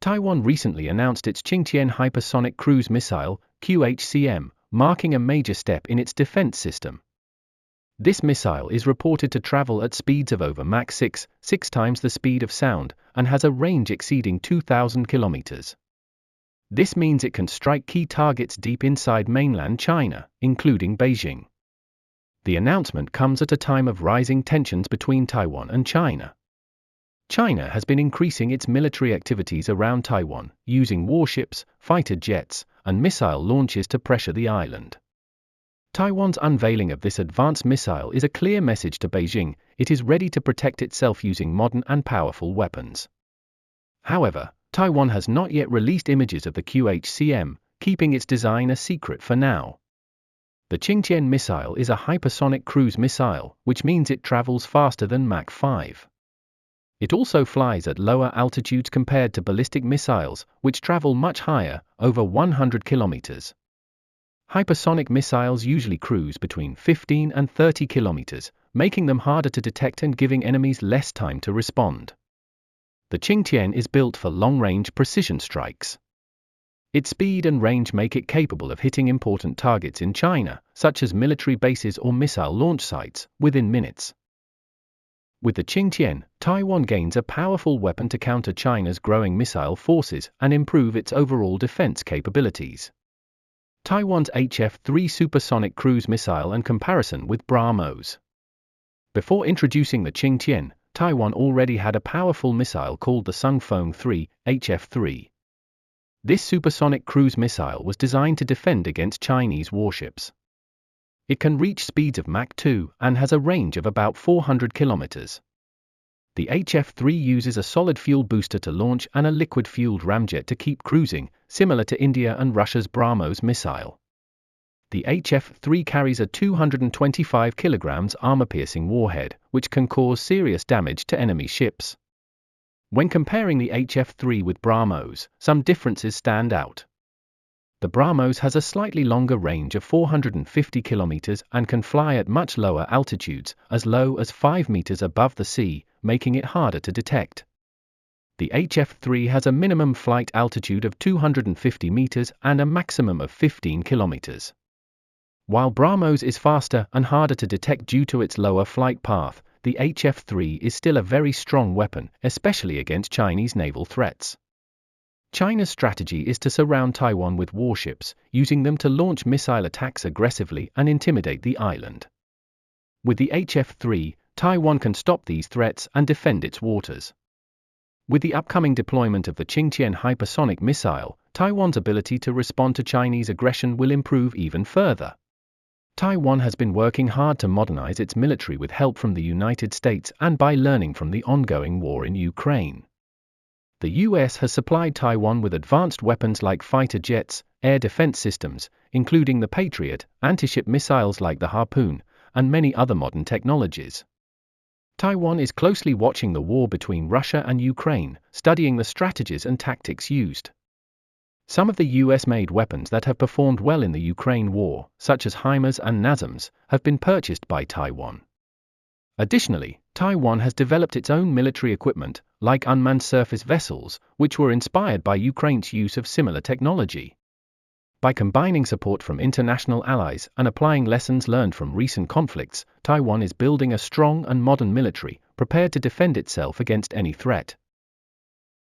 Taiwan recently announced its Qingtian Hypersonic Cruise Missile, QHCM, marking a major step in its defense system. This missile is reported to travel at speeds of over Mach 6, 6 times the speed of sound, and has a range exceeding 2,000 kilometers. This means it can strike key targets deep inside mainland China, including Beijing. The announcement comes at a time of rising tensions between Taiwan and China. China has been increasing its military activities around Taiwan, using warships, fighter jets, and missile launches to pressure the island. Taiwan's unveiling of this advanced missile is a clear message to Beijing: it is ready to protect itself using modern and powerful weapons. However, Taiwan has not yet released images of the QHCM, keeping its design a secret for now. The Qingtian missile is a hypersonic cruise missile, which means it travels faster than Mach 5. It also flies at lower altitudes compared to ballistic missiles, which travel much higher, over 100 kilometers. Hypersonic missiles usually cruise between 15 and 30 kilometers, making them harder to detect and giving enemies less time to respond. The Qingtian is built for long-range precision strikes. Its speed and range make it capable of hitting important targets in China, such as military bases or missile launch sites, within minutes. With the Qingtian, Taiwan gains a powerful weapon to counter China's growing missile forces and improve its overall defense capabilities. Taiwan's HF-3 supersonic cruise missile and comparison with BrahMos. Before introducing the Qingtian, Taiwan already had a powerful missile called the Sungfeng 3, HF-3. This supersonic cruise missile was designed to defend against Chinese warships. It can reach speeds of Mach 2 and has a range of about 400 kilometers. The HF-3 uses a solid fuel booster to launch and a liquid-fueled ramjet to keep cruising, similar to India and Russia's BrahMos missile. The HF-3 carries a 225 kg armor-piercing warhead, which can cause serious damage to enemy ships. When comparing the HF-3 with BrahMos, some differences stand out. The BrahMos has a slightly longer range of 450 kilometers and can fly at much lower altitudes, as low as 5 meters above the sea, making it harder to detect. The HF-3 has a minimum flight altitude of 250 meters and a maximum of 15 kilometers. While BrahMos is faster and harder to detect due to its lower flight path, the HF-3 is still a very strong weapon, especially against Chinese naval threats. China's strategy is to surround Taiwan with warships, using them to launch missile attacks aggressively and intimidate the island. With the HF-3, Taiwan can stop these threats and defend its waters. With the upcoming deployment of the Qingtian Hypersonic Missile, Taiwan's ability to respond to Chinese aggression will improve even further. Taiwan has been working hard to modernize its military with help from the United States and by learning from the ongoing war in Ukraine. The US has supplied Taiwan with advanced weapons like fighter jets, air defense systems, including the Patriot, anti-ship missiles like the Harpoon, and many other modern technologies. Taiwan is closely watching the war between Russia and Ukraine, studying the strategies and tactics used. Some of the US-made weapons that have performed well in the Ukraine war, such as HIMARS and NASAMS, have been purchased by Taiwan. Additionally, Taiwan has developed its own military equipment, like unmanned surface vessels, which were inspired by Ukraine's use of similar technology. By combining support from international allies and applying lessons learned from recent conflicts, Taiwan is building a strong and modern military, prepared to defend itself against any threat.